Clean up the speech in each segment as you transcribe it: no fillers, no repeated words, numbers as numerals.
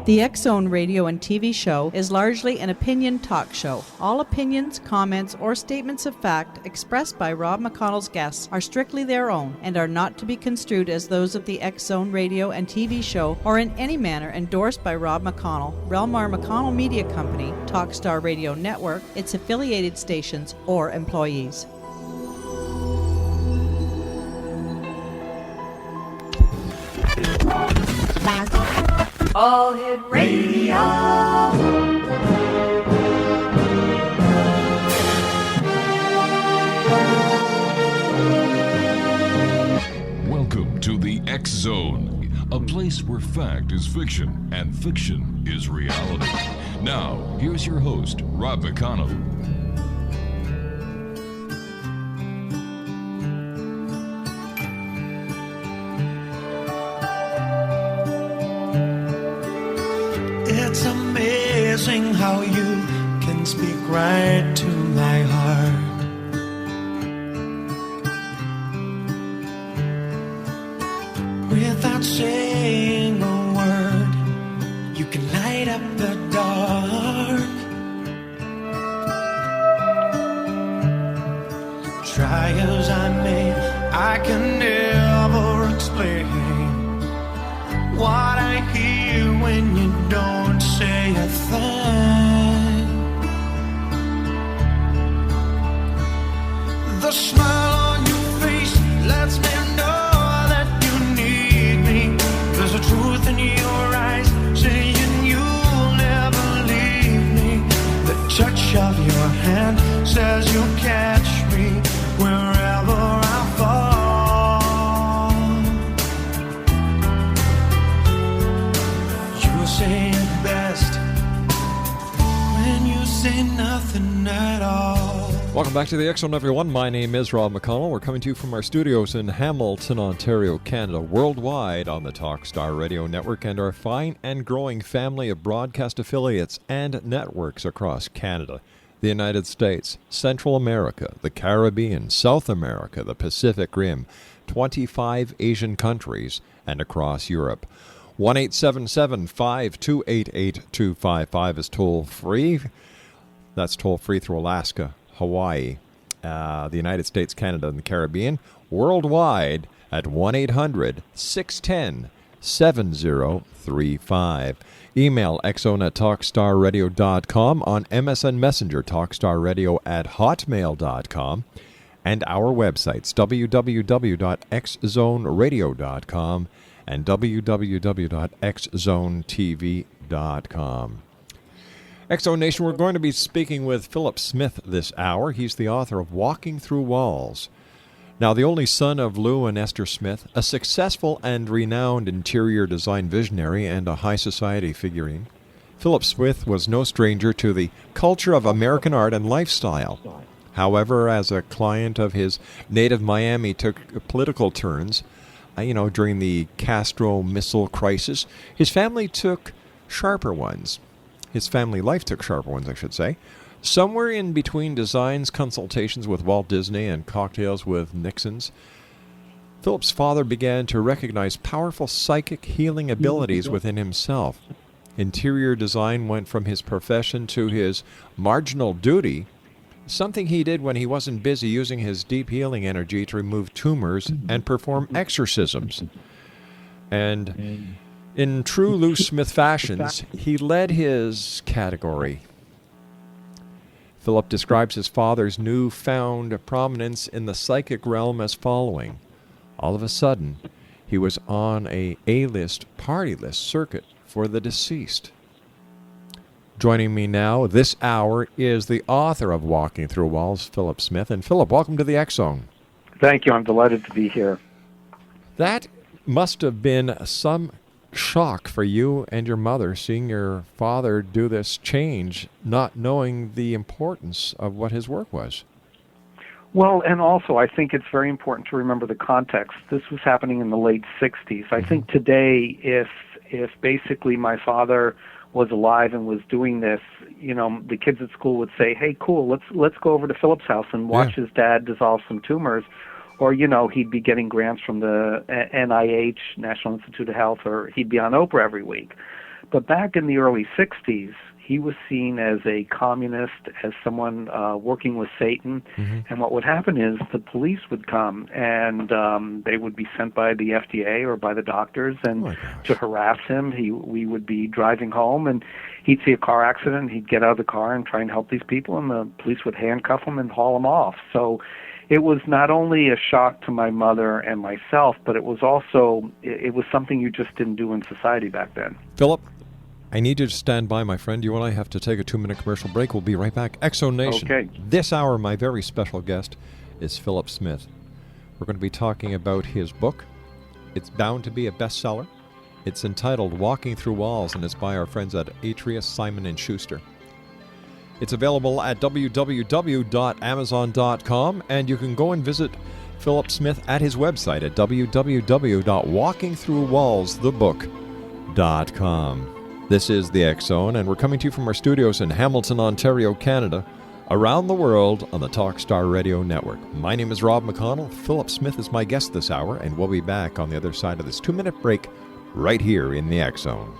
The X-Zone radio and TV show is largely an opinion talk show. All opinions, comments, or statements of fact expressed by Rob McConnell's guests are strictly their own and are not to be construed as those of the X-Zone radio and TV show or in any manner endorsed by Rob McConnell, Relmar McConnell Media Company, Talkstar Radio Network, its affiliated stations, or employees. All Hit Radio. Welcome to the X Zone, a place where fact is fiction and fiction is reality. Now, here's your host, Rob McConnell. It's amazing how you can speak right to my heart. Without saying a word, you can light up the dark. Try as I may, I can never explain what I hear when you don't say a thing. The smile on your face lets me know that you need me. There's a truth in your eyes saying you'll never leave me. The touch of your hand says you'll catch me wherever I fall. Say it best when you say nothing at all. Welcome back to the X-Zone, everyone. My name is Rob McConnell. We're coming to you from our studios in Hamilton, Ontario, Canada, worldwide on the Talkstar Radio Network and our fine and growing family of broadcast affiliates and networks across Canada, the United States, Central America, the Caribbean, South America, the Pacific Rim, 25 Asian countries, and across Europe. 1-877-528-8255 is toll-free. That's toll-free through Alaska, Hawaii, the United States, Canada, and the Caribbean. Worldwide at 1-800-610-7035. Email xzone@talkstarradio.com, on MSN Messenger, talkstarradio@hotmail.com, and our websites, www.xzoneradio.com and www.xzonetv.com. X-Zone Nation, we're going to be speaking with Philip Smith this hour. He's the author of Walking Through Walls. Now, the only son of Lou and Esther Smith, a successful and renowned interior design visionary and a high society figurine, Philip Smith was no stranger to the culture of American art and lifestyle. However, as a client of his native Miami took political turns, during the Castro missile crisis, his family took sharper ones. His family life took sharper ones, I should say. Somewhere in between designs, consultations with Walt Disney, and cocktails with Nixon's, Philip's father began to recognize powerful psychic healing abilities within himself. Interior design went from his profession to his marginal duty, something he did when he wasn't busy using his deep healing energy to remove tumors and perform exorcisms. And in true Lou Smith fashions, he led his category. Philip describes his father's newfound prominence in the psychic realm as following. All of a sudden, he was on a A-list, party list circuit for the deceased. Joining me now this hour is the author of Walking Through Walls, Philip Smith. And Philip, welcome to the X-Zone. Thank you. I'm delighted to be here. That must have been some shock for you and your mother, seeing your father do this change, not knowing the importance of what his work was. Well, and also I think it's very important to remember the context. This was happening in the late 60s. I think today, if basically my father was alive and was doing this, the kids at school would say, "Hey, cool, let's go over to Philip's house and watch his dad dissolve some tumors," or he'd be getting grants from the NIH, National Institute of Health, or he'd be on Oprah every week. But back in the early 60s, he was seen as a communist, as someone working with Satan. And what would happen is the police would come, and they would be sent by the FDA or by the doctors and to harass him. We would be driving home, and he'd see a car accident, and he'd get out of the car and try and help these people, and the police would handcuff him and haul him off. So it was not only a shock to my mother and myself, but it was also, it was something you just didn't do in society back then. Philip, I need you to stand by, my friend. You and I have to take a 2-minute commercial break. We'll be right back. Exo Nation. Okay. This hour, my very special guest is Philip Smith. We're going to be talking about his book. It's bound to be a bestseller. It's entitled Walking Through Walls, and it's by our friends at Atreus Simon & Schuster. It's available at www.amazon.com, and you can go and visit Philip Smith at his website at www.walkingthroughwallsthebook.com. This is the X Zone, and we're coming to you from our studios in Hamilton, Ontario, Canada, around the world on the Talkstar Radio Network. My name is Rob McConnell. Philip Smith is my guest this hour, and we'll be back on the other side of this 2-minute break right here in the X Zone.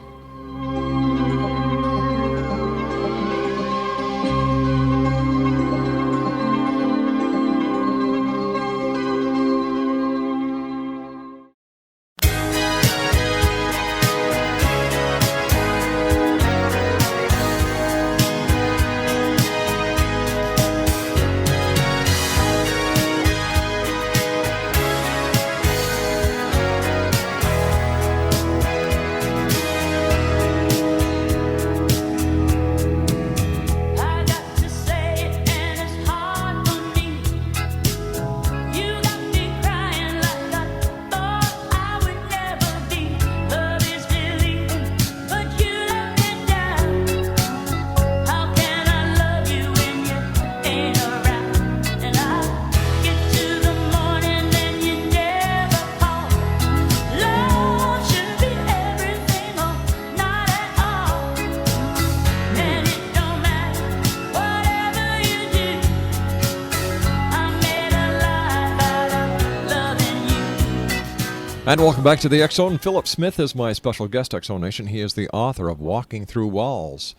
And welcome back to the X Zone. Philip Smith is my special guest, X Zone Nation. He is the author of Walking Through Walls.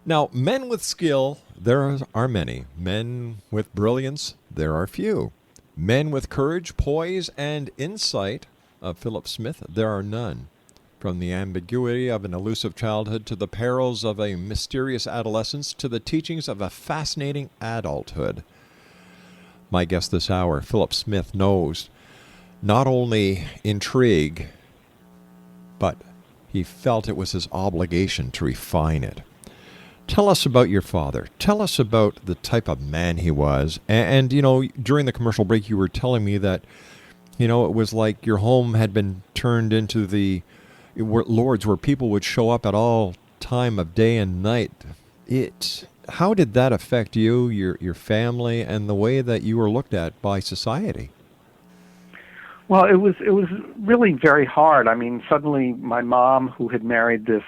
Now, men with skill, there are many. Men with brilliance, there are few. Men with courage, poise, and insight of Philip Smith, there are none. From the ambiguity of an elusive childhood to the perils of a mysterious adolescence to the teachings of a fascinating adulthood. My guest this hour, Philip Smith, knows not only intrigue, but he felt it was his obligation to refine it. Tell us about your father. Tell us about the type of man he was. And, you know, during the commercial break, you were telling me that, you know, it was like your home had been turned into the Lord's, where people would show up at all time of day and night. How did that affect you, your family, and the way that you were looked at by society? Well, it was really very hard. I mean, suddenly my mom, who had married this,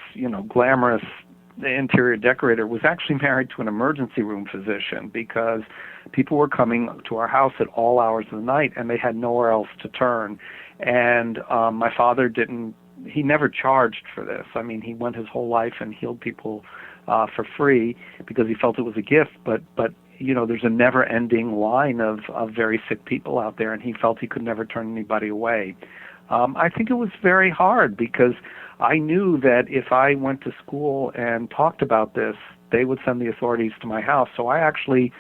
glamorous interior decorator, was actually married to an emergency room physician because people were coming to our house at all hours of the night and they had nowhere else to turn. And my father he never charged for this. I mean, he went his whole life and healed people for free because he felt it was a gift, but there's a never-ending line of very sick people out there, and he felt he could never turn anybody away. I think it was very hard because I knew that if I went to school and talked about this, they would send the authorities to my house. So I actually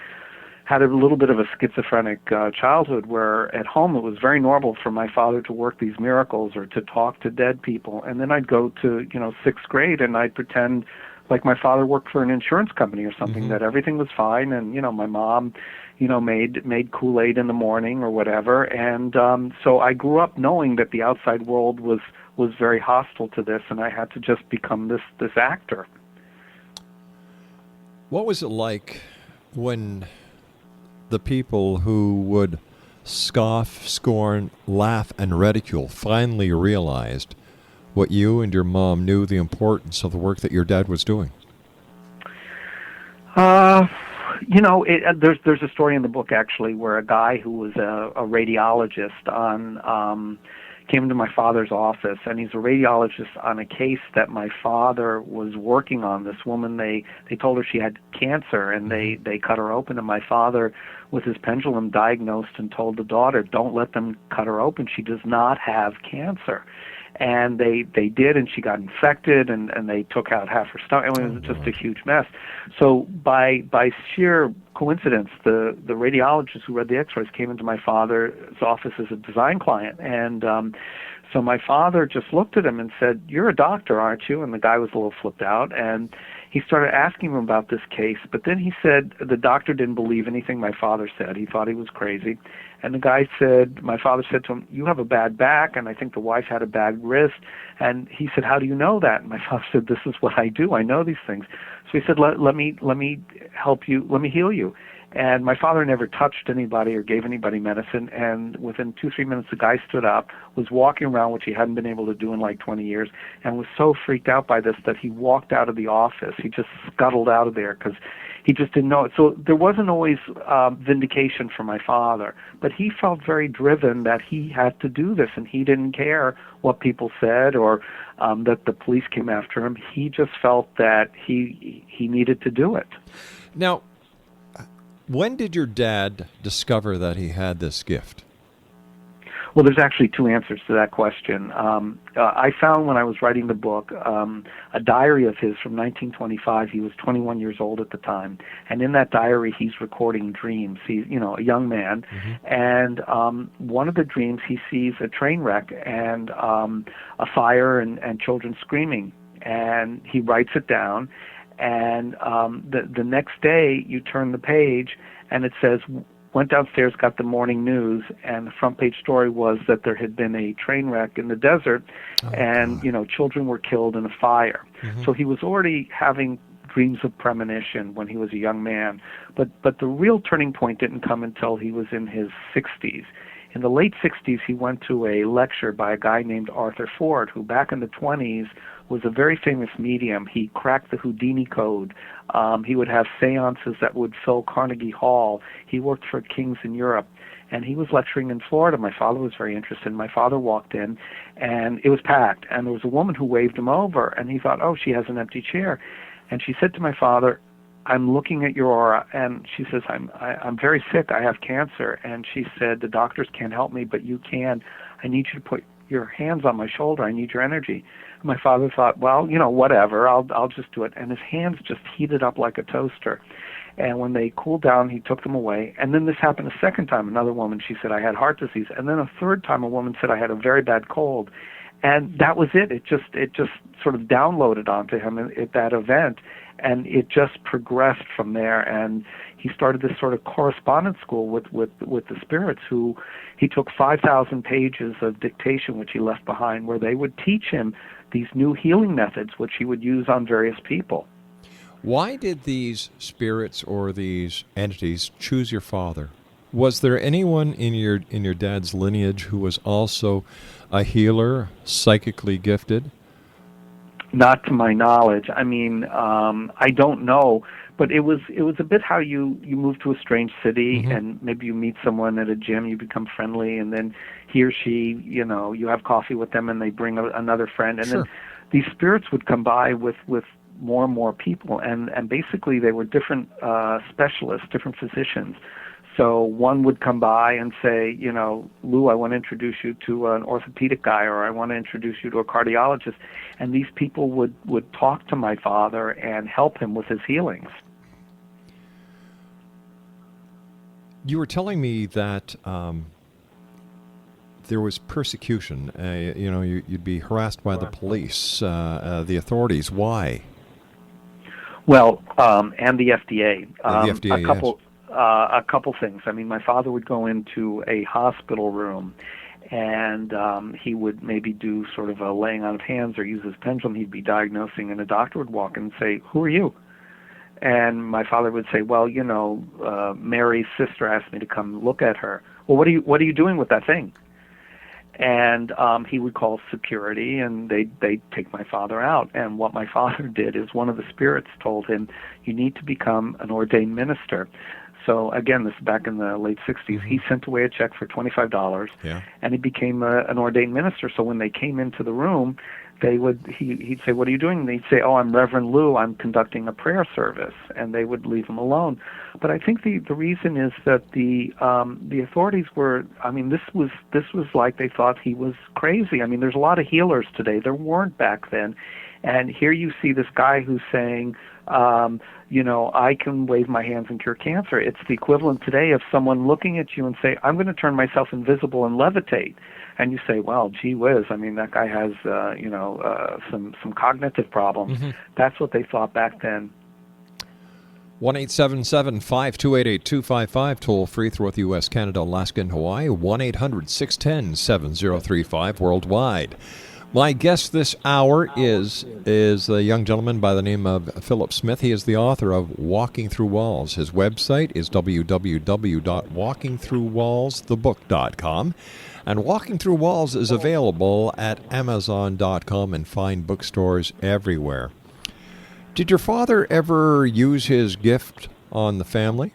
had a little bit of a schizophrenic childhood where at home it was very normal for my father to work these miracles or to talk to dead people. And then I'd go to, 6th grade and I'd pretend like my father worked for an insurance company or something, that everything was fine, and my mom, made Kool-Aid in the morning or whatever, and so I grew up knowing that the outside world was very hostile to this, and I had to just become this actor. What was it like when the people who would scoff, scorn, laugh, and ridicule finally realized what you and your mom knew the importance of the work that your dad was doing? There's a story in the book actually where a guy who was a radiologist on came into my father's office, and he's a radiologist on a case that my father was working on. This woman, they told her she had cancer, and they cut her open, and my father, with his pendulum, diagnosed and told the daughter, don't let them cut her open. She does not have cancer. And they did, and she got infected, and they took out half her stomach. I mean, it was just a huge mess. So by sheer coincidence, the radiologist who read the x-rays came into my father's office as a design client. And so my father just looked at him and said, you're a doctor, aren't you? And the guy was a little flipped out. And he started asking him about this case. But then he said the doctor didn't believe anything my father said. He thought he was crazy. And the guy said, my father said to him, you have a bad back, and I think the wife had a bad wrist. And he said, how do you know that? And my father said, this is what I do. I know these things. So he said, let me help you, let me heal you. And my father never touched anybody or gave anybody medicine. And within 2-3 minutes, the guy stood up, was walking around, which he hadn't been able to do in like 20 years, and was so freaked out by this that he walked out of the office. He just scuttled out of there because he just didn't know it. So there wasn't always vindication for my father, but he felt very driven that he had to do this, and he didn't care what people said or that the police came after him. He just felt that he needed to do it. Now, when did your dad discover that he had this gift? Well, there's actually two answers to that question. I found when I was writing the book a diary of his from 1925. He was 21 years old at the time, and in that diary he's recording dreams. He's, a young man, and one of the dreams he sees a train wreck and a fire and children screaming, and he writes it down. And the next day you turn the page and it says, went downstairs, got the morning news, and the front page story was that there had been a train wreck in the desert, and children were killed in a fire. So he was already having dreams of premonition when he was a young man. But the real turning point didn't come until he was in his 60s. In the late 60s, he went to a lecture by a guy named Arthur Ford, who back in the 20s was a very famous medium. He cracked the Houdini code. He would have seances that would fill Carnegie Hall. He worked for kings in Europe, and he was lecturing in Florida. My father was very interested. My father walked in, and it was packed, and there was a woman who waved him over, and he thought, oh, she has an empty chair. And she said to my father, I'm looking at your aura, and she says, I'm very sick. I have cancer. And she said, the doctors can't help me, but you can. I need you to put your hands on my shoulder. I need your energy. And my father thought, well, whatever. I'll just do it. And his hands just heated up like a toaster. And when they cooled down, he took them away. And then this happened a second time. Another woman, she said, I had heart disease. And then a third time, a woman said, I had a very bad cold. And that was it. It just sort of downloaded onto him at that event, and it just progressed from there. And he started this sort of correspondence school with the spirits, who he took 5,000 pages of dictation, which he left behind, where they would teach him these new healing methods, which he would use on various people. Why did these spirits or these entities choose your father? Was there anyone in your dad's lineage who was also a healer, psychically gifted? Not to my knowledge. I mean, I don't know, but it was a bit how you move to a strange city, and maybe you meet someone at a gym, you become friendly, and then he or she, you have coffee with them, and they bring another friend, and then these spirits would come by with more and more people, and basically they were different specialists, different physicians. So one would come by and say, Lou, I want to introduce you to an orthopedic guy, or I want to introduce you to a cardiologist. And these people would talk to my father and help him with his healings. You were telling me that there was persecution. You'd be harassed by the police, the authorities. Why? Well, and the FDA. The FDA, yes. A couple things. I mean, my father would go into a hospital room, and he would maybe do sort of a laying on of hands or use his pendulum. He'd be diagnosing, and a doctor would walk in and say, who are you? And my father would say, well, Mary's sister asked me to come look at her. Well, what are you doing with that thing? And he would call security, and they'd take my father out. And what my father did is one of the spirits told him, you need to become an ordained minister. So again, this is back in the late 60s. He sent away a check for $25, and he became an ordained minister. So when they came into the room, he'd say, "What are you doing?" And they'd say, "Oh, I'm Reverend Lou. I'm conducting a prayer service," and they would leave him alone. But I think the reason is that the authorities were. I mean, this was like they thought he was crazy. I mean, there's a lot of healers today. There weren't back then, and here you see this guy who's saying, I can wave my hands and cure cancer. It's the equivalent today of someone looking at you and say, "I'm going to turn myself invisible and levitate." And you say, well, gee whiz, I mean, that guy has, some cognitive problems. That's what they thought back then. 1-877-528-8255, toll free throughout the U.S., Canada, Alaska, and Hawaii. 1-800-610-7035 worldwide. My guest this hour is a young gentleman by the name of Philip Smith. He is the author of Walking Through Walls. His website is www.walkingthroughwallsthebook.com. And Walking Through Walls is available at Amazon.com and fine bookstores everywhere. Did your father ever use his gift on the family?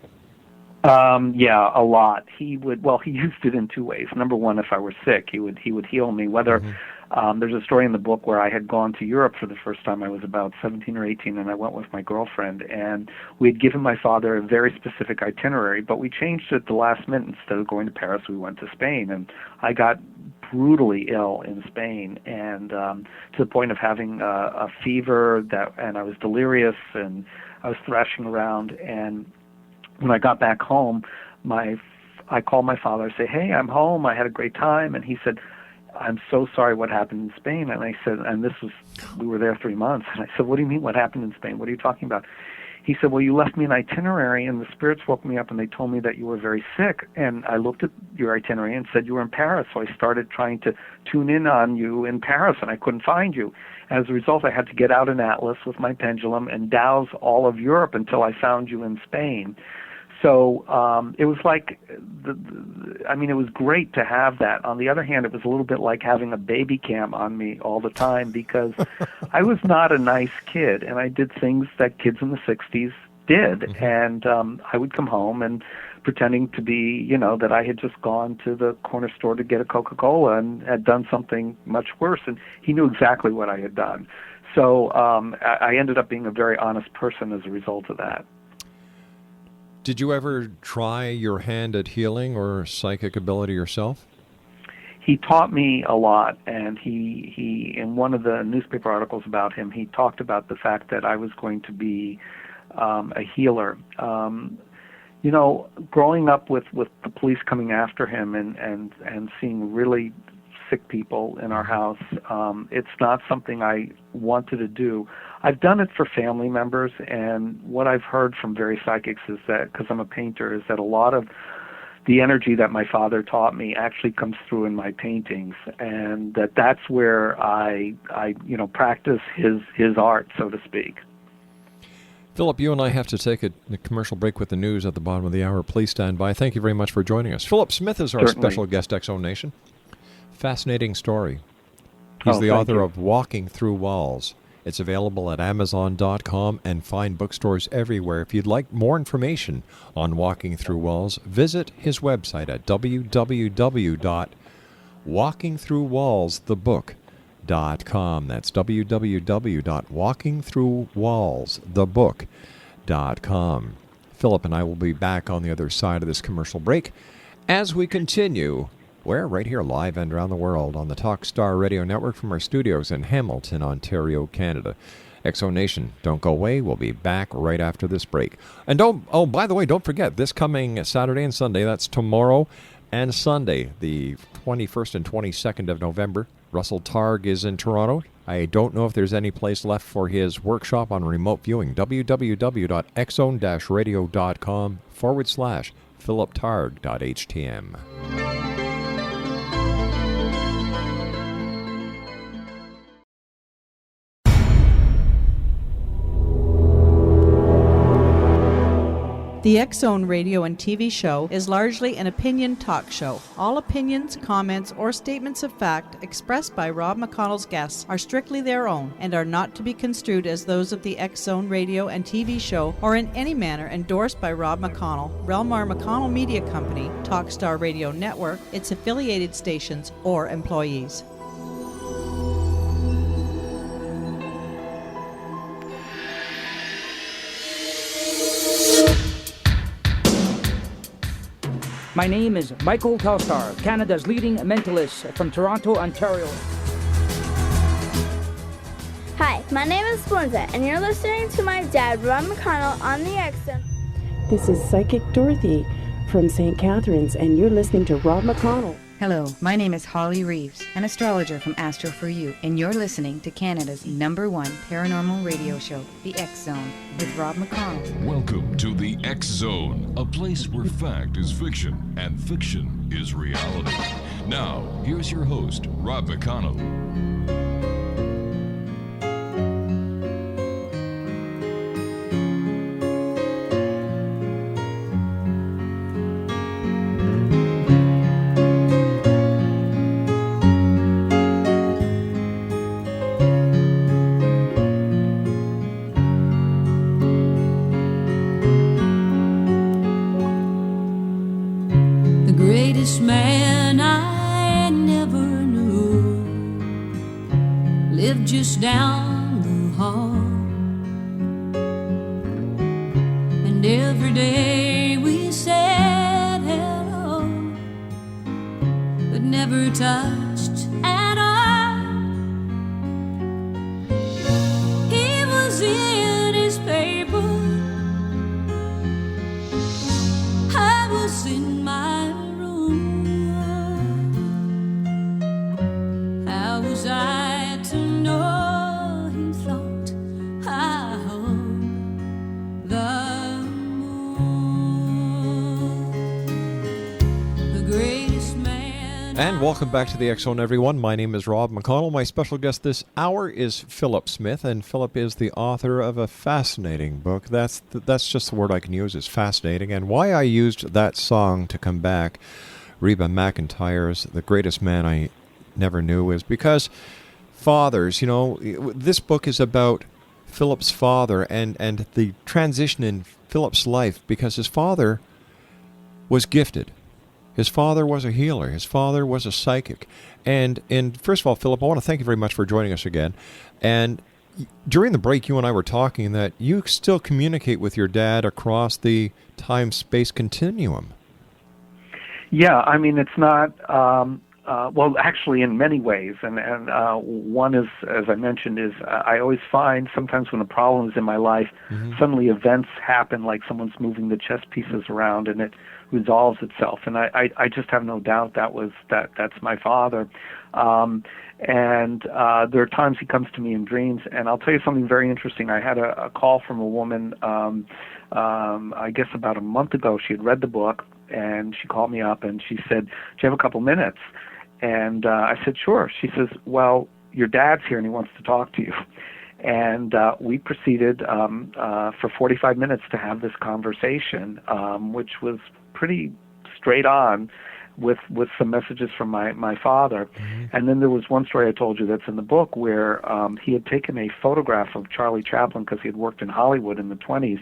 Yeah, a lot. He used it in two ways. Number one, if I were sick, he would heal me. There's a story in the book where I had gone to Europe for the first time. I was about 17 or 18, and I went with my girlfriend, and we had given my father a very specific itinerary, but we changed it at the last minute. Instead of going to Paris, we went to Spain, and I got brutally ill in Spain, and to the point of having a fever, and I was delirious, and I was thrashing around, and when I got back home, I called my father. I say, "Hey, I'm home. I had a great time." And he said, "I'm so sorry what happened in Spain." And I said, we were there 3 months. And I said, "What do you mean what happened in Spain? What are you talking about?" He said, "Well, you left me an itinerary, and the spirits woke me up, and they told me that you were very sick. And I looked at your itinerary and said you were in Paris. So I started trying to tune in on you in Paris, and I couldn't find you. As a result, I had to get out an atlas with my pendulum and douse all of Europe until I found you in Spain." So it was like, it was great to have that. On the other hand, it was a little bit like having a baby cam on me all the time because I was not a nice kid, and I did things that kids in the 60s did. And I would come home and pretending to be, that I had just gone to the corner store to get a Coca-Cola and had done something much worse, and he knew exactly what I had done. So I ended up being a very honest person as a result of that. Did you ever try your hand at healing or psychic ability yourself? He taught me a lot, and he in one of the newspaper articles about him, he talked about the fact that I was going to be a healer. Growing up with the police coming after him and seeing really sick people in our house, it's not something I wanted to do. I've done it for family members, and what I've heard from various psychics is that, because I'm a painter, is that a lot of the energy that my father taught me actually comes through in my paintings, and that's where I practice his art, so to speak. Philip, you and I have to take a commercial break with the news at the bottom of the hour. Please stand by. Thank you very much for joining us. Philip Smith is our special guest, X-Zone Nation. Fascinating story. He's the author of Walking Through Walls. It's available at Amazon.com and fine bookstores everywhere. If you'd like more information on Walking Through Walls, visit his website at www.walkingthroughwallsthebook.com. That's www.walkingthroughwallsthebook.com. Philip and I will be back on the other side of this commercial break as we continue. We're right here live and around the world on the Talkstar Radio Network from our studios in Hamilton, Ontario, Canada. X-Zone Nation, don't go away. We'll be back right after this break. And by the way, don't forget, this coming Saturday and Sunday, that's tomorrow and Sunday, the 21st and 22nd of November, Russell Targ is in Toronto. I don't know if there's any place left for his workshop on remote viewing. www.xzone-radio.com/philiptarg.htm. The X-Zone radio and TV show is largely an opinion talk show. All opinions, comments, or statements of fact expressed by Rob McConnell's guests are strictly their own and are not to be construed as those of the X-Zone radio and TV show or in any manner endorsed by Rob McConnell, Relmar McConnell Media Company, Talkstar Radio Network, its affiliated stations, or employees. My name is Michael Telstar, Canada's leading mentalist from Toronto, Ontario. Hi, my name is Splenda, and you're listening to my dad, Ron McConnell, on the X-Zone. This is Psychic Dorothy from St. Catharines, and you're listening to Rob McConnell. Hello, my name is Holly Reeves, an astrologer from Astro For You, and you're listening to Canada's #1 paranormal radio show, The X-Zone, with Rob McConnell. Welcome to The X-Zone, a place where fact is fiction and fiction is reality. Now, here's your host, Rob McConnell. Man I never knew lived just down the hall, and every day we said hello, but never touched at all. He was in his paper, I was in my room. How was I to know he thought I owned the moon, the greatest man. And welcome back to the X-Zone, everyone. My name is Rob McConnell. My special guest this hour is Philip Smith, and Philip is the author of a fascinating book. That's just the word I can use, is fascinating. And why I used that song to come back, Reba McEntire's The Greatest Man I Never Knew, is because fathers, you know, this book is about Philip's father and the transition in Philip's life, because his father was gifted. His father was a healer. His father was a psychic. And first of all, Philip, I want to thank you very much for joining us again. And during the break, you and I were talking that you still communicate with your dad across the time-space continuum. Yeah, I mean, it's not, well, actually in many ways. And one is, as I mentioned, is I always find sometimes when a problem is in my life, suddenly events happen, like someone's moving the chess pieces around and it resolves itself. And I just have no doubt that's my father. And there are times he comes to me in dreams, and I'll tell you something very interesting. I had a call from a woman, I guess about a month ago. She had read the book, and she called me up, and she said, "Do you have a couple minutes?" And I said, "Sure." She says, "Well, your dad's here, and he wants to talk to you." And we proceeded for 45 minutes to have this conversation, which was pretty straight on, with some messages from my father. And then there was one story I told you that's in the book where he had taken a photograph of Charlie Chaplin because he had worked in Hollywood in the 20s.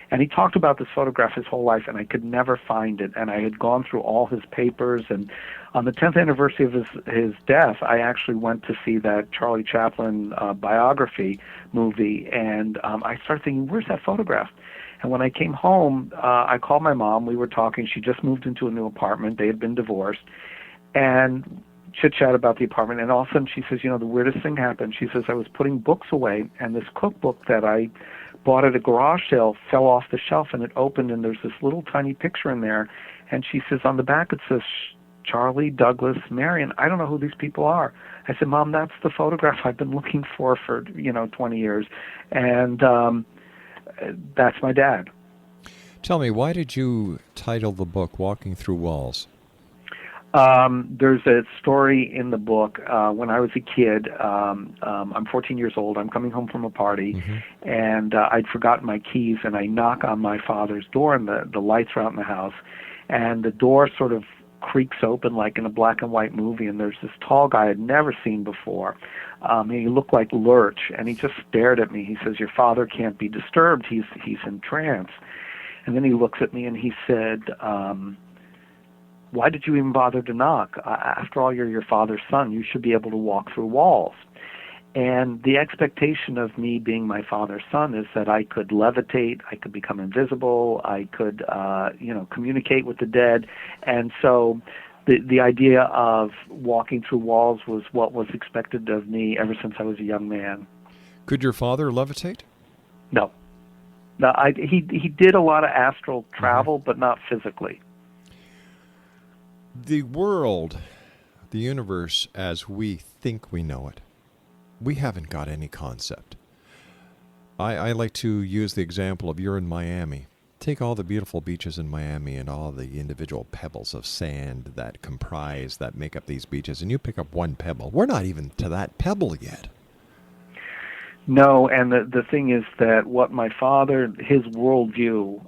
And he talked about this photograph his whole life, and I could never find it. And I had gone through all his papers, and on the 10th anniversary of his death, I actually went to see that Charlie Chaplin biography movie, and I started thinking, where's that photograph? And when I came home, I called my mom. We were talking. She just moved into a new apartment. They had been divorced. And chit-chat about the apartment. And all of a sudden she says, you know, the weirdest thing happened. She says, I was putting books away, and this cookbook that I bought at a garage sale fell off the shelf, and it opened, and there's this little tiny picture in there. And she says, on the back it says, Charlie, Douglas, Marion. I don't know who these people are. I said, Mom, that's the photograph I've been looking for 20 years. And that's my dad. Tell me, why did you title the book Walking Through Walls? There's a story in the book. When I was a kid, I'm 14 years old. I'm coming home from a party, and I'd forgotten my keys, and I knock on my father's door, and the lights are out in the house, and the door sort of creaks open like in a black and white movie, and there's this tall guy I'd never seen before. And he looked like Lurch, and he just stared at me. He says, "Your father can't be disturbed. He's in trance." And then he looks at me and he said, "Why did you even bother to knock? After all, you're your father's son. You should be able to walk through walls." And the expectation of me being my father's son is that I could levitate, I could become invisible, I could, communicate with the dead. And so the idea of walking through walls was what was expected of me ever since I was a young man. Could your father levitate? No. No, he did a lot of astral travel, but not physically. The world, the universe as we think we know it, we haven't got any concept. I like to use the example of you're in Miami. Take all the beautiful beaches in Miami and all the individual pebbles of sand that make up these beaches, and you pick up one pebble. We're not even to that pebble yet. No, and the thing is that what my father, his worldview,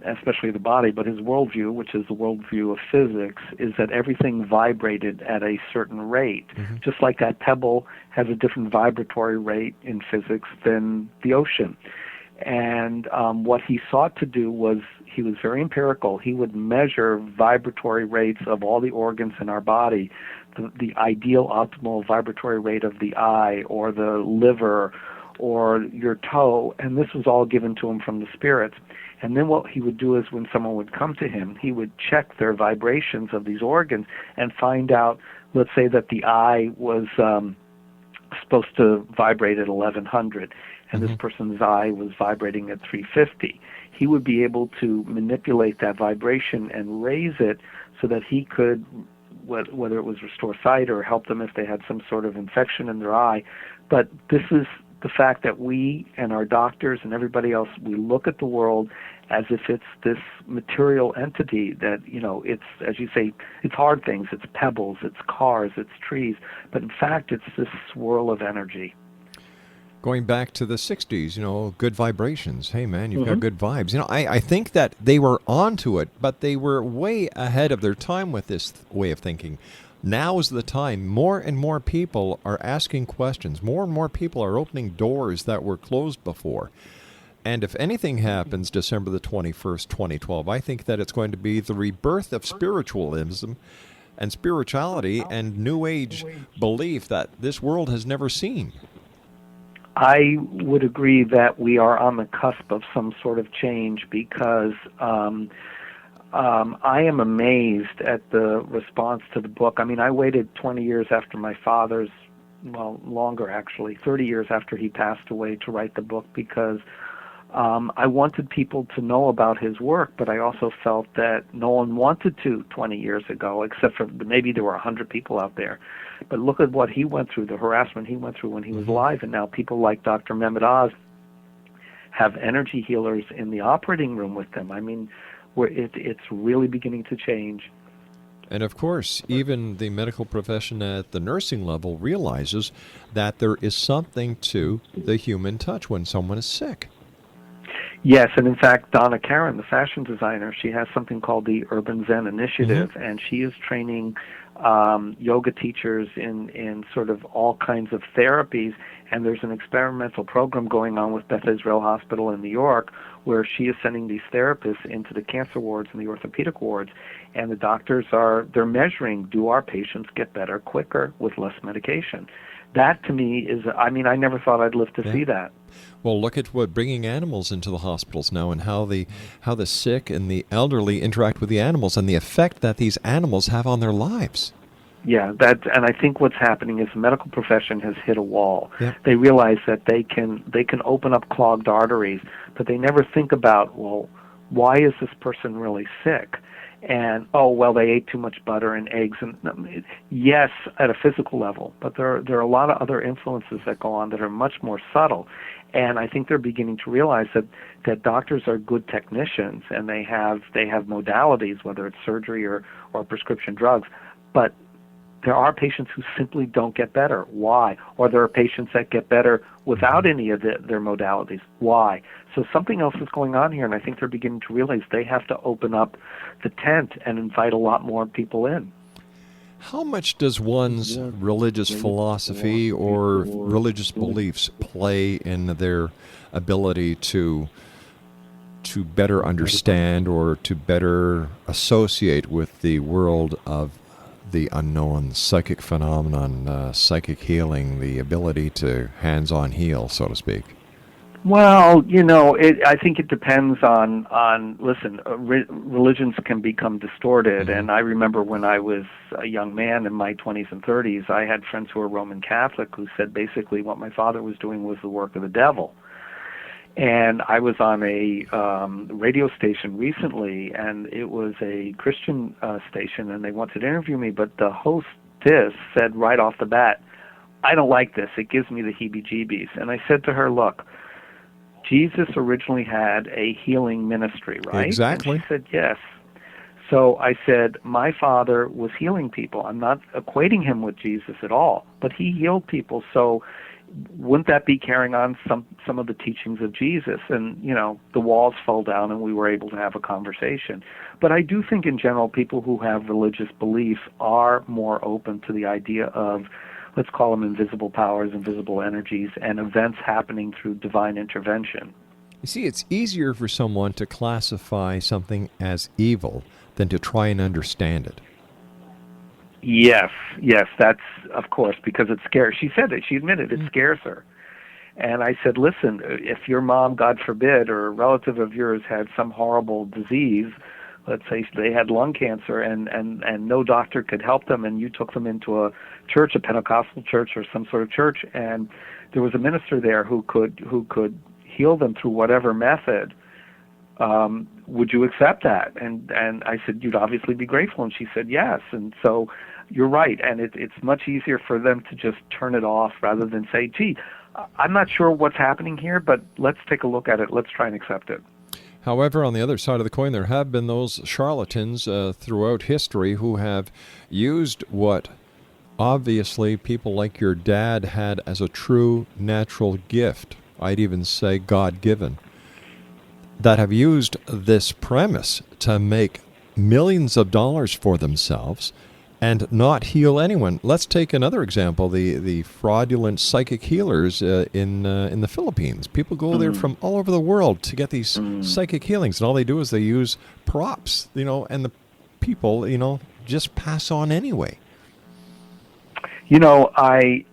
especially the body, but his worldview, which is the worldview of physics, is that everything vibrated at a certain rate. Just like that pebble has a different vibratory rate in physics than the ocean. And what he sought to do was, he was very empirical. He would measure vibratory rates of all the organs in our body, the ideal optimal vibratory rate of the eye or the liver or your toe, and this was all given to him from the spirits. And then what he would do is when someone would come to him, he would check their vibrations of these organs and find out, let's say that the eye was supposed to vibrate at 1100, and this person's eye was vibrating at 350. He would be able to manipulate that vibration and raise it so that he could, whether it was restore sight or help them if they had some sort of infection in their eye. But this is the fact that we and our doctors and everybody else, we look at the world as if it's this material entity that, it's, as you say, it's hard things, it's pebbles, it's cars, it's trees, but in fact it's this swirl of energy. Going back to the 60s, good vibrations. Hey, man, you've got good vibes. I think that they were onto it, but they were way ahead of their time with this way of thinking. Now is the time. More and more people are asking questions. More and more people are opening doors that were closed before. And if anything happens December the 21st, 2012, I think that it's going to be the rebirth of spiritualism and spirituality and New Age belief that this world has never seen. I would agree that we are on the cusp of some sort of change because I am amazed at the response to the book. I mean, I waited 20 years after my father's, well, longer actually, 30 years after he passed away to write the book because I wanted people to know about his work, but I also felt that no one wanted to 20 years ago, except for maybe there were 100 people out there. But look at what he went through, the harassment he went through when he was alive, and now people like Dr. Mehmet Oz have energy healers in the operating room with them. I mean, it's really beginning to change. And of course, even the medical profession at the nursing level realizes that there is something to the human touch when someone is sick. Yes, and in fact, Donna Karan, the fashion designer, she has something called the Urban Zen Initiative, and she is training yoga teachers in sort of all kinds of therapies, and there's an experimental program going on with Beth Israel Hospital in New York where she is sending these therapists into the cancer wards and the orthopedic wards, and the doctors they're measuring, do our patients get better quicker with less medication? That to me is, I mean, I never thought I'd live to see that. Well, look at what bringing animals into the hospitals now and how the sick and the elderly interact with the animals and the effect that these animals have on their lives. Yeah, and I think what's happening is the medical profession has hit a wall. They realize that they can open up clogged arteries, but they never think about, well, why is this person really sick? And, they ate too much butter and eggs. And yes, at a physical level, but there are a lot of other influences that go on that are much more subtle. And I think they're beginning to realize that doctors are good technicians, and they have modalities, whether it's surgery or prescription drugs. But there are patients who simply don't get better. Why? Or there are patients that get better without any of their modalities. Why? So something else is going on here, and I think they're beginning to realize they have to open up the tent and invite a lot more people in. How much does one's religious philosophy or religious beliefs play in their ability to better understand or to better associate with the world of the unknown, psychic phenomenon, psychic healing, the ability to hands-on heal, so to speak? Well, I think it depends on listen, religions can become distorted, and I remember when I was a young man in my 20s and 30s, I had friends who were Roman Catholic who said basically what my father was doing was the work of the devil. And I was on a radio station recently, and it was a Christian station, and they wanted to interview me, but the hostess said right off the bat, "I don't like this. It gives me the heebie-jeebies." And I said to her, "Look, Jesus originally had a healing ministry, right?" Exactly. And she said, "Yes." So I said, "My father was healing people. I'm not equating him with Jesus at all, but he healed people. So wouldn't that be carrying on some of the teachings of Jesus?" And, the walls fell down and we were able to have a conversation. But I do think in general people who have religious beliefs are more open to the idea of, let's call them invisible powers, invisible energies, and events happening through divine intervention. You see, it's easier for someone to classify something as evil than to try and understand it. Yes, that's, of course, because it scares. She said it. She admitted it scares her. And I said, listen, if your mom, God forbid, or a relative of yours had some horrible disease, let's say they had lung cancer, and no doctor could help them, and you took them into a church, a Pentecostal church or some sort of church, and there was a minister there who could heal them through whatever method, would you accept that? And I said, you'd obviously be grateful. And she said, yes. And so you're right. And it's much easier for them to just turn it off rather than say, gee, I'm not sure what's happening here, but let's take a look at it. Let's try and accept it. However, on the other side of the coin, there have been those charlatans throughout history who have used what obviously people like your dad had as a true natural gift. I'd even say God-given, that have used this premise to make millions of dollars for themselves and not heal anyone. Let's take another example, the fraudulent psychic healers in the Philippines. People go there from all over the world to get these psychic healings, and all they do is they use props, and the people, just pass on anyway. I'm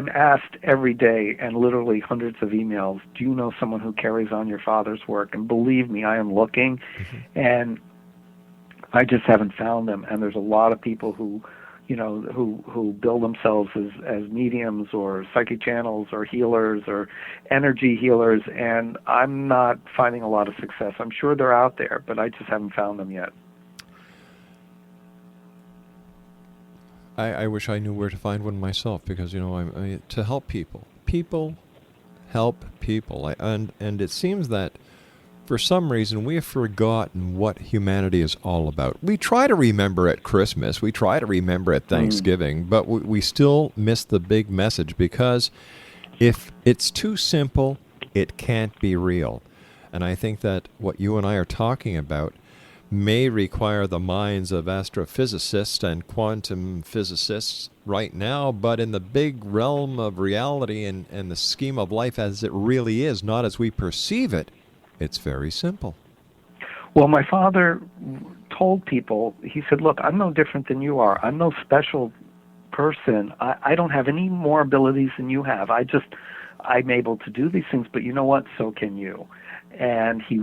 asked every day, and literally hundreds of emails, do you know someone who carries on your father's work? And believe me, I am looking, and I just haven't found them. And there's a lot of people who bill themselves as mediums or psychic channels or healers or energy healers, and I'm not finding a lot of success. I'm sure they're out there, but I just haven't found them yet. I wish I knew where to find one myself, because I to help people. People help people, and it seems that for some reason we have forgotten what humanity is all about. We try to remember at Christmas, we try to remember at Thanksgiving, but we still miss the big message, because if it's too simple, it can't be real. And I think that what you and I are talking about may require the minds of astrophysicists and quantum physicists right now, but in the big realm of reality and the scheme of life as it really is, not as we perceive it, it's very simple. Well, my father told people, he said, look, I'm no different than you are. I'm no special person. I don't have any more abilities than you have. I'm able to do these things, but you know what? So can you. And he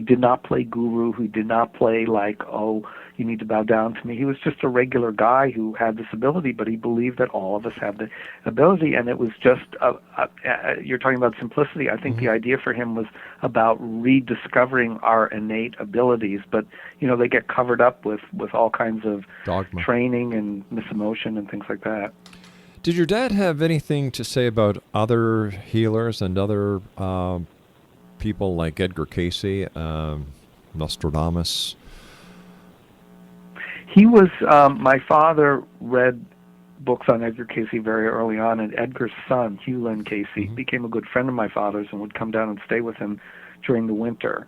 did not play guru. He did not play like, oh, you need to bow down to me. He was just a regular guy who had this ability, but he believed that all of us have the ability. And it was just, you're talking about simplicity. I think the idea for him was about rediscovering our innate abilities. But, they get covered up with all kinds of dogma, training and misemotion and things like that. Did your dad have anything to say about other healers and other people like Edgar Cayce, Nostradamus? He was, my father read books on Edgar Casey very early on, and Edgar's son, Hugh Lynn Casey, became a good friend of my father's and would come down and stay with him during the winter.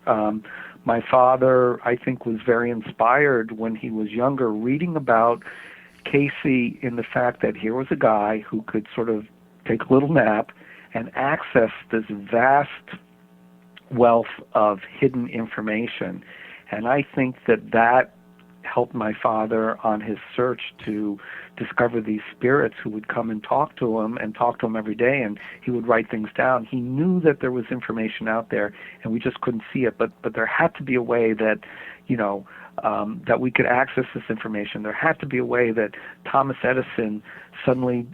My father, I think, was very inspired when he was younger, reading about Casey in the fact that here was a guy who could sort of take a little nap and access this vast wealth of hidden information. And I think that helped my father on his search to discover these spirits who would come and talk to him every day, and he would write things down. He knew that there was information out there, and we just couldn't see it, but there had to be a way that, that we could access this information. There had to be a way that Thomas Edison suddenly,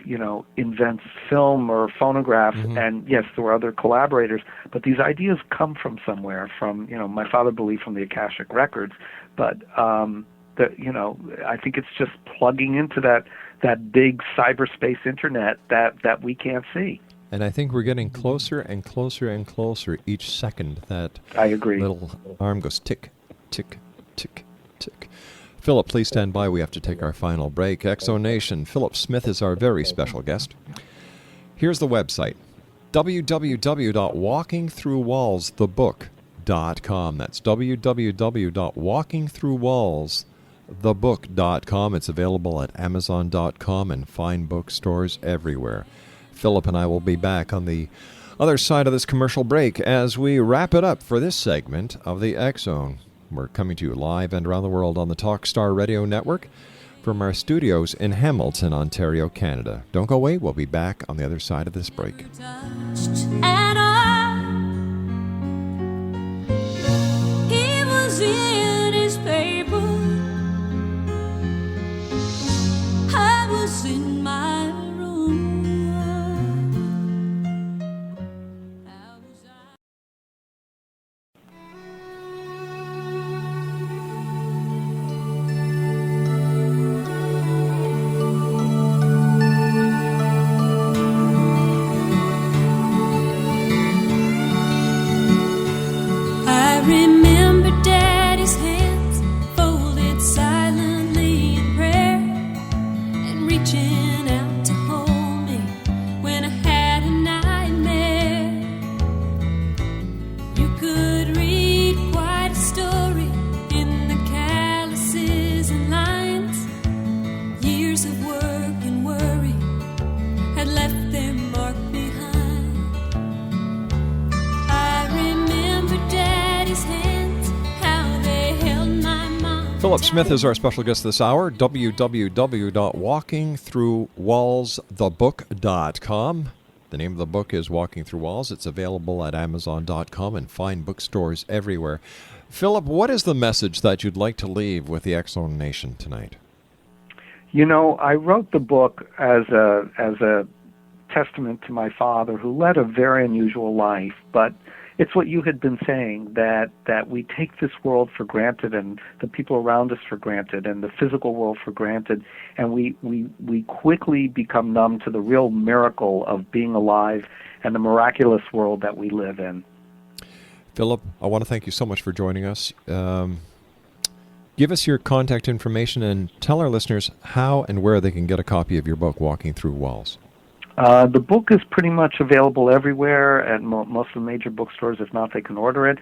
invents film or phonograph, and yes, there were other collaborators, but these ideas come from somewhere, from, my father believed from the Akashic Records, but I think it's just plugging into that big cyberspace internet that we can't see. And I think we're getting closer and closer and closer each second. That I agree. Little arm goes tick, tick, tick, tick. Philip, please stand by. We have to take our final break. Exonation. Philip Smith is our very special guest. Here's the website: www.walkingthroughwallsthebook.com. That's www.walkingthroughwallsthebook.com. It's available at Amazon.com and fine bookstores everywhere. Philip and I will be back on the other side of this commercial break as we wrap it up for this segment of the X Zone. We're coming to you live and around the world on the Talkstar Radio Network from our studios in Hamilton, Ontario, Canada. Don't go away. We'll be back on the other side of this break. And he was in his paper. I was in my room. I remember Daddy's hands folded silently in prayer and reaching out to hold me when I had a nightmare. You could read quite a story in the calluses and lines. Years of work and worry had left their mark behind. I remember Daddy's hands, how they held my mom. Philip Smith is our special guest this hour. www.walkingthroughwallsthebook.com. The name of the book is Walking Through Walls. It's available at Amazon.com and fine bookstores everywhere. Philip, what is the message that you'd like to leave with the X-Zone Nation tonight? I wrote the book as a testament to my father, who led a very unusual life, but it's what you had been saying, that we take this world for granted and the people around us for granted and the physical world for granted, and we quickly become numb to the real miracle of being alive and the miraculous world that we live in. Philip, I want to thank you so much for joining us. Give us your contact information and tell our listeners how and where they can get a copy of your book, Walking Through Walls. The book is pretty much available everywhere at most of the major bookstores. If not, they can order it.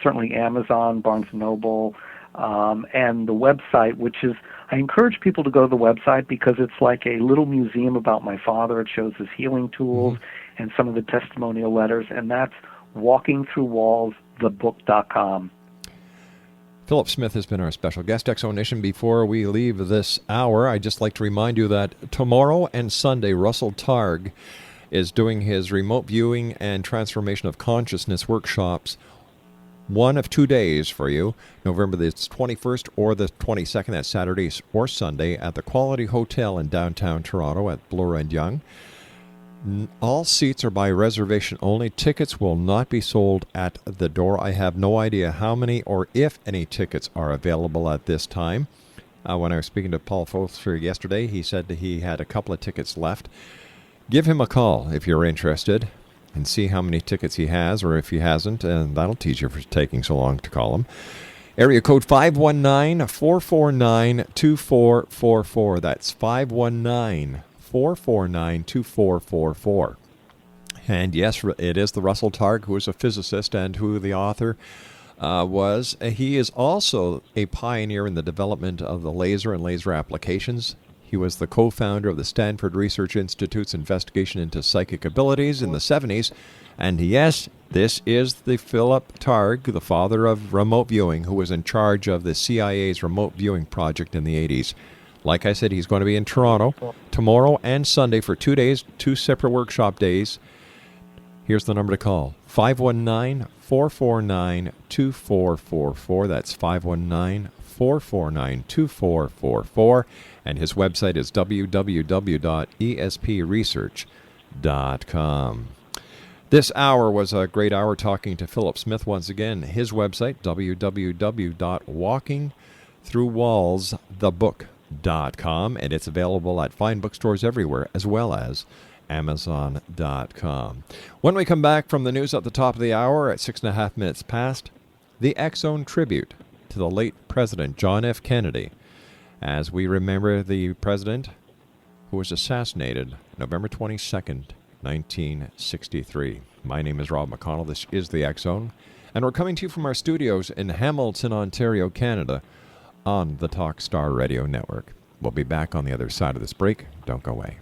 Certainly Amazon, Barnes & Noble, and the website, which is, I encourage people to go to the website because it's like a little museum about my father. It shows his healing tools and some of the testimonial letters, and that's walkingthroughwallsthebook.com. Philip Smith has been our special guest. Exonation. Before we leave this hour, I'd just like to remind you that tomorrow and Sunday, Russell Targ is doing his remote viewing and transformation of consciousness workshops, one of 2 days for you, November the 21st or the 22nd, that's Saturday or Sunday, at the Quality Hotel in downtown Toronto at Bloor and Young. All seats are by reservation only. Tickets will not be sold at the door. I have no idea how many or if any tickets are available at this time. When I was speaking to Paul Foster yesterday, he said that he had a couple of tickets left. Give him a call if you're interested and see how many tickets he has or if he hasn't, and that'll teach you for taking so long to call him. Area code 519-449-2444. That's 519-449-2444. And yes, it is the Russell Targ, who is a physicist and who the author was. He is also a pioneer in the development of the laser and laser applications. He was the co-founder of the Stanford Research Institute's investigation into psychic abilities in the 70s. And yes, this is the Philip Targ, the father of remote viewing, who was in charge of the CIA's remote viewing project in the 80s. Like I said, he's going to be in Toronto tomorrow and Sunday for 2 days, 2 separate workshop days. Here's the number to call, 519-449-2444. That's 519-449-2444. And his website is www.espresearch.com. This hour was a great hour talking to Philip Smith once again. His website, www.walkingthroughwallsthebook.com, and it's available at fine bookstores everywhere, as well as Amazon.com. When we come back from the news at the top of the hour at 6.5 minutes past, the X-Zone tribute to the late President John F. Kennedy, as we remember the president who was assassinated November 22nd, 1963. My name is Rob McConnell. This is the X-Zone, and we're coming to you from our studios in Hamilton, Ontario, Canada, on the Talkstar Radio Network. We'll be back on the other side of this break. Don't go away.